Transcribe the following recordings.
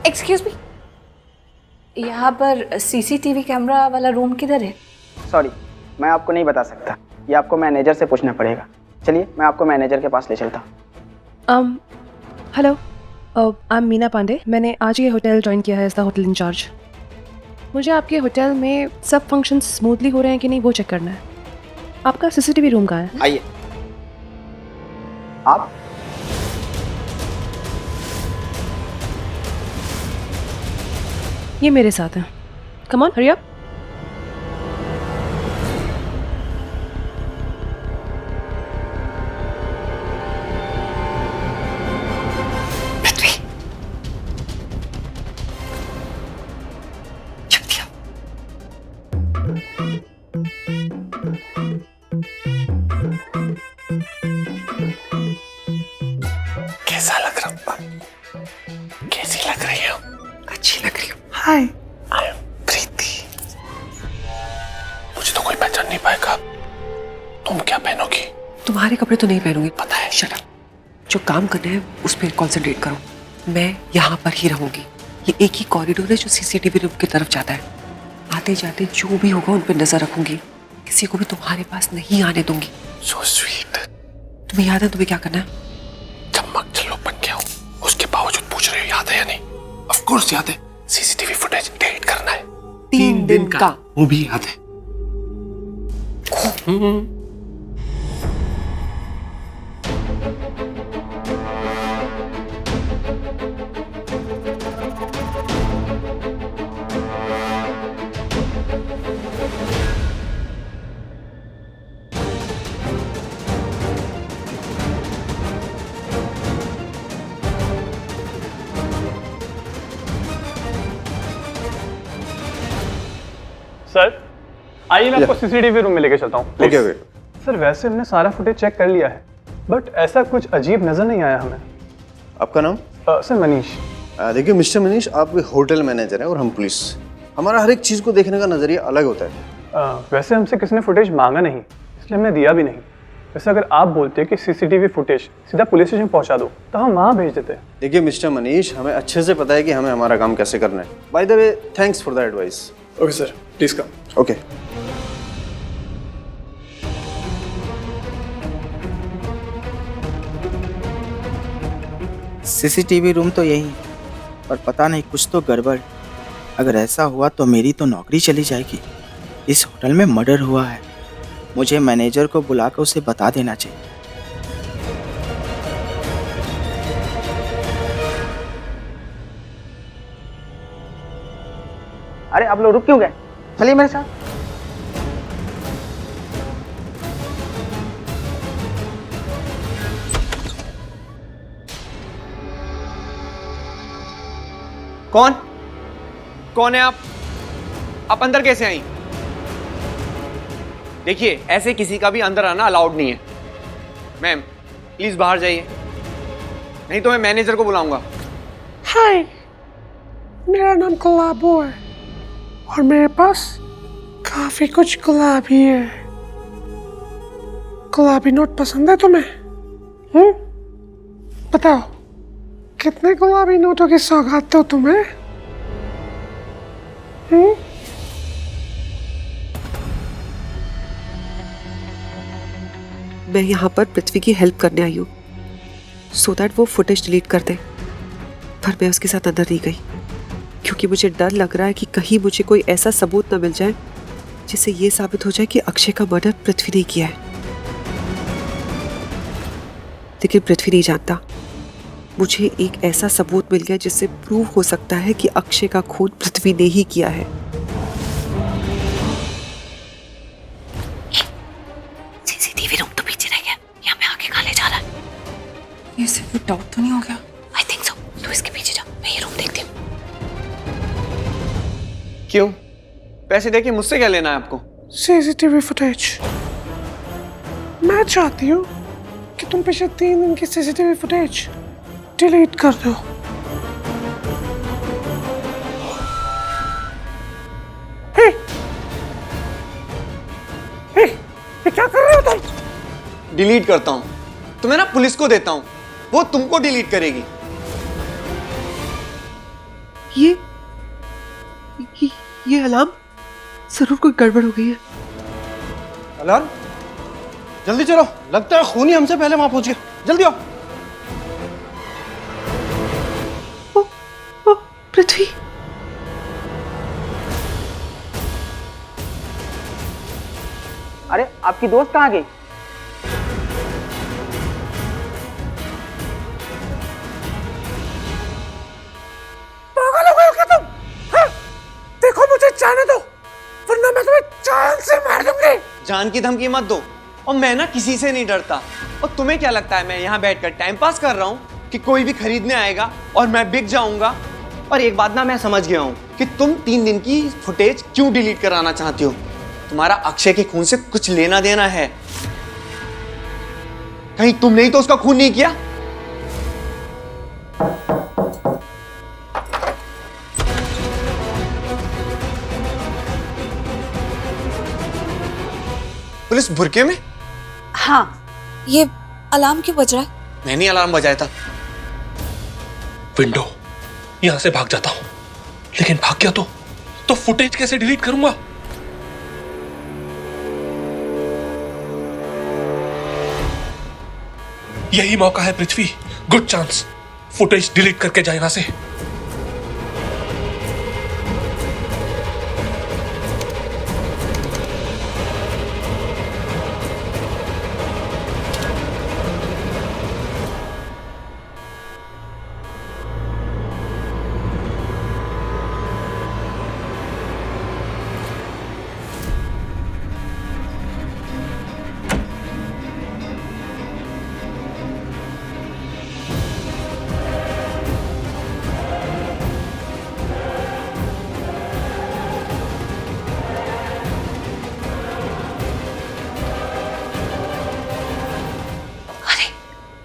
Excuse me, यहाँ पर CCTV camera वाला रूम किधर है? सॉरी, मैं आपको नहीं बता सकता, ये आपको मैनेजर से पूछना पड़ेगा। चलिए मैं आपको मैनेजर के पास ले चलता हूँ। Hello, I am Meena Pandey. मैंने आज ये होटल ज्वाइन किया है एज द होटल इंचार्ज। मुझे आपके होटल में सब फंक्शन स्मूथली हो रहे हैं कि नहीं वो चेक करना है। आपका सीसीटीवी रूम कहाँ है? आइए। आप ये मेरे साथ हैं। Come on, hurry up. कैसा लग रहा हूँ? कैसी लग रही हो? अच्छी लग रही हो। हाय, आई एम प्रीति। मुझे तो कोई पहचान नहीं पाएगा। तुम क्या पहनोगी? तुम्हारे कपड़े तो नहीं पहनूंगी। पता है। Shut up. जो काम करना है उस पर कंसंट्रेट करो। मैं यहाँ पर ही रहूंगी। ये एक ही कॉरिडोर है जो सीसीटीवी रूम की तरफ जाता है। आते जाते जो भी होगा उन पर नजर रखूंगी। किसी को भी तुम्हारे पास नहीं आने दूंगी। So sweet. तुम्हें याद है तुम्हें क्या करना है? चम्मक चलो बन गया हूँ, उसके बावजूद पूछ रहे हो याद है या नहीं? ऑफ कोर्स याद है। सीसीटीवी फुटेज डिलीट करना है 3 दिन का। वो भी याद है। सर आइए मैं आपको सीसीटीवी रूम में लेके चलता हूँ। Okay okay. सर वैसे हमने सारा फुटेज चेक कर लिया है, बट ऐसा कुछ अजीब नजर नहीं आया हमें। आपका नाम? सर मनीष। देखिए मिस्टर मनीष, आप होटल मैनेजर हैं और हम पुलिस। हमारा हर एक चीज़ को देखने का नज़रिया अलग होता है। वैसे हमसे किसी ने फुटेज मांगा नहीं, इसलिए हमने दिया भी नहीं। वैसे अगर आप बोलते कि सीसीटीवी फुटेज सीधा पुलिस स्टेशन पहुंचा दो तो हम वहाँ भेज देते। देखिए मिस्टर मनीष, हमें अच्छे से पता है कि हमें हमारा काम कैसे करना है। By the way, thanks for the advice. Okay sir, please come. Okay. CCTV room तो यही, पर पता नहीं कुछ तो गड़बड़। अगर ऐसा हुआ तो मेरी तो नौकरी चली जाएगी। इस होटल में मर्डर हुआ है, मुझे मैनेजर को बुलाकर उसे बता देना चाहिए। अरे आप लोग रुक क्यों गए? चलिए मेरे साथ। कौन कौन है आप? आप अंदर कैसे आई? देखिए ऐसे किसी का भी अंदर आना अलाउड नहीं है। मैम प्लीज बाहर जाइए, नहीं तो मैं मैनेजर को बुलाऊंगा। हाय, मेरा नाम गुलाबो है और मेरे पास काफी कुछ गुलाबी है। गुलाबी नोट पसंद है तुम्हें? बताओ कितने गुलाबी नोटों की सौगात दो तुम्हें? मैं यहाँ पर पृथ्वी की हेल्प करने आई हूँ सो दैट वो फुटेज डिलीट कर दे, पर मैं उसके साथ अंदर नहीं गई क्योंकि मुझे डर लग रहा है कि कहीं मुझे कोई ऐसा सबूत न मिल जाए जिससे ये साबित हो जाए कि अक्षय का मर्डर पृथ्वी ने किया है। लेकिन पृथ्वी नहीं जानता। मुझे एक ऐसा सबूत मिल गया जिससे प्रूव हो सकता है कि अक्षय का खून पृथ्वी ने ही किया है। सीसीटीवी रूम तो पीछे रह गया, यहाँ में आगे कहाँ ले जा रहा है? ये सिर्फ डाउट तो नहीं हो गया? I think so. तू इसके पीछे जा, मैं ये रूम देखती हूँ। क्यों? पैसे देके मुझसे क्या लेना है आपको? CCTV footage. मैं चाहती हूँ कि तुम पिछले 3 दिन की सीसीटीवी फुटेज डिलीट कर दो। ये क्या कर रहे हो तुम? डिलीट करता हूँ तो मैं ना पुलिस को देता हूँ, वो तुमको डिलीट करेगी। ये अलार्म जरूर कोई गड़बड़ हो गई है। अलार्म, जल्दी चलो, लगता है खूनी हमसे पहले वहां पहुंच गया। जल्दी आओ। ओ पृथ्वी, अरे आपकी दोस्त कहाँ गई? पागल हो गए हो क्या तुम? हाँ? देखो मुझे जाने दो, वरना मैं तुम्हें जान से मार दूंगी। जान की धमकी मत दो। और मैं ना किसी से नहीं डरता। और तुम्हें क्या लगता है मैं यहाँ बैठकर टाइम पास कर रहा हूँ कि कोई भी खरीदने आएगा और मैं बिक जाऊंगा? और एक बात ना मैं समझ गया हूँ कि तुम 3 दिन की फुटेज क्यों डिलीट कराना चाहती हो। तुम्हारा अक्षय के खून से कुछ लेना देना है। कहीं तुमने ही तो उसका खून नहीं किया? पुलिस बुरके में? हाँ, ये अलार्म क्यों बज रहा है? मैंने अलार्म बजाया था। विंडो, यहां से भाग जाता हूं, लेकिन भाग गया तो फुटेज कैसे डिलीट करूंगा? यही मौका है पृथ्वी, गुड चांस। फुटेज डिलीट करके जाए यहां से।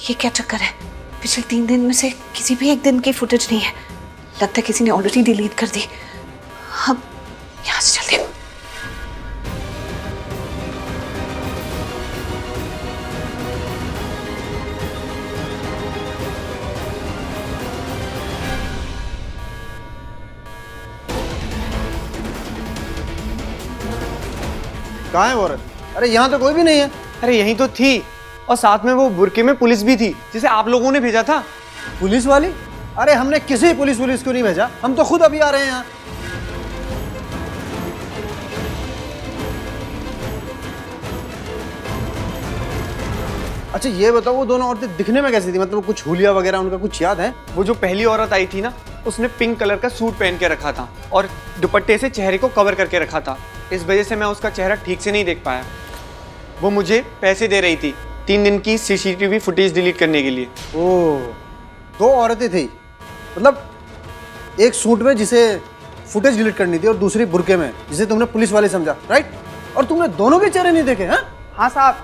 ये क्या चक्कर है? पिछले 3 दिन में से किसी भी एक दिन की फुटेज नहीं है। लगता है किसी ने ऑलरेडी डिलीट कर दी। अब यहाँ से चलते हैं। कहाँ है वो औरत? अरे यहाँ तो कोई भी नहीं है। अरे यही तो थी, और साथ में वो बुरके में पुलिस भी थी जिसे आप लोगों ने भेजा था। पुलिस वाली? अरे हमने किसी पुलिस को नहीं भेजा, हम तो खुद अभी आ रहे हैं यहाँ। अच्छा ये बताओ, वो दोनों औरतें दिखने में कैसी थी? मतलब कुछ हुलिया वगैरह उनका कुछ याद है? वो जो पहली औरत आई थी ना, उसने पिंक कलर का सूट पहन के रखा था और दुपट्टे से चेहरे को कवर करके रखा था। इस वजह से मैं उसका चेहरा ठीक से नहीं देख पाया। वो मुझे पैसे दे रही थी 3 दिन की CCTV फुटेज डिलीट करने के लिए। ओह, 2 औरतें थी। मतलब एक सूट में जिसे फुटेज डिलीट करनी थी और दूसरी बुरके में जिसे तुमने पुलिस वाले समझा, राइट? और तुमने दोनों के चेहरे नहीं देखे? हाँ हाँ साहब,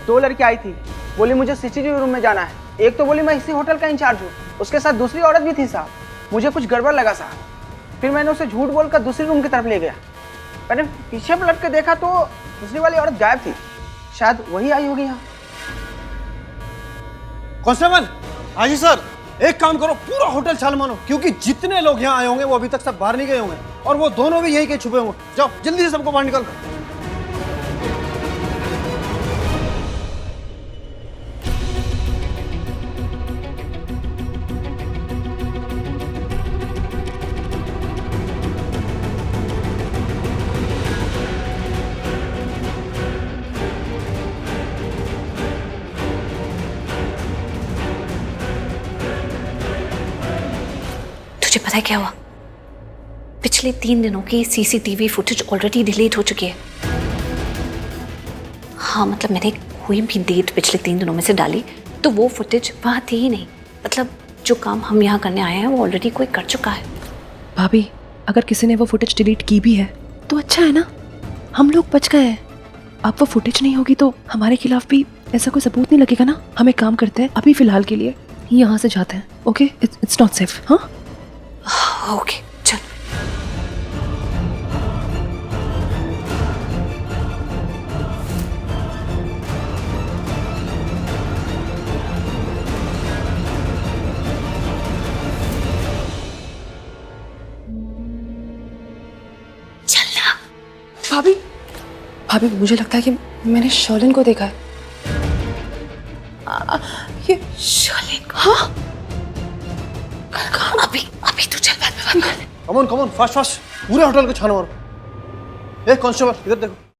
2 लड़की आई थी, बोली मुझे CCTV रूम में जाना है। एक तो बोली मैं इसी होटल का इंचार्ज हूँ, उसके साथ दूसरी औरत भी थी साहब। मुझे कुछ गड़बड़ लगा साहब, फिर मैंने उसे झूठ बोलकर दूसरी रूम की तरफ ले गया। मैंने पीछे पलट के देखा तो दूसरी वाली औरत गायब थी। शायद वही आई होगी यहाँ। कांस्टेबल, हाँ जी सर, एक काम करो, पूरा होटल छान मानो, क्योंकि जितने लोग यहाँ आए होंगे वो अभी तक सब बाहर नहीं गए होंगे और वो दोनों भी यहीं के छुपे होंगे। जाओ जल्दी से सबको बाहर निकल कर। तुझे पता है क्या हुआ? पिछले 3 दिनों की CCTV फुटेज ऑलरेडी डिलीट हो चुकी है। हाँ, मतलब मैंने कोई भी डेट पिछले 3 दिनों में से डाली तो वो फुटेज वहाँ थी ही नहीं। मतलब जो काम हम यहाँ करने आए हैं वो ऑलरेडी कोई कर चुका है। भाभी, अगर किसी ने वो फुटेज डिलीट की भी है तो अच्छा है ना, हम लोग बच गए हैं। अब वो फुटेज नहीं होगी तो हमारे खिलाफ भी ऐसा कोई सबूत नहीं लगेगा ना। हम एक काम करते हैं, अभी फिलहाल के लिए यहाँ से जाते हैं। Okay, it's not safe. हाँ ओके, चल। भाभी भाभी मुझे लगता है कि मैंने शर्लिन को देखा है। ये शर्लिन, हाँ अभी अभी तू चल, बाद में बात करते हैं। कम ऑन फास्ट फास्ट, पूरे होटल को छानो मारो। ए कांस्टेबल इधर देखो।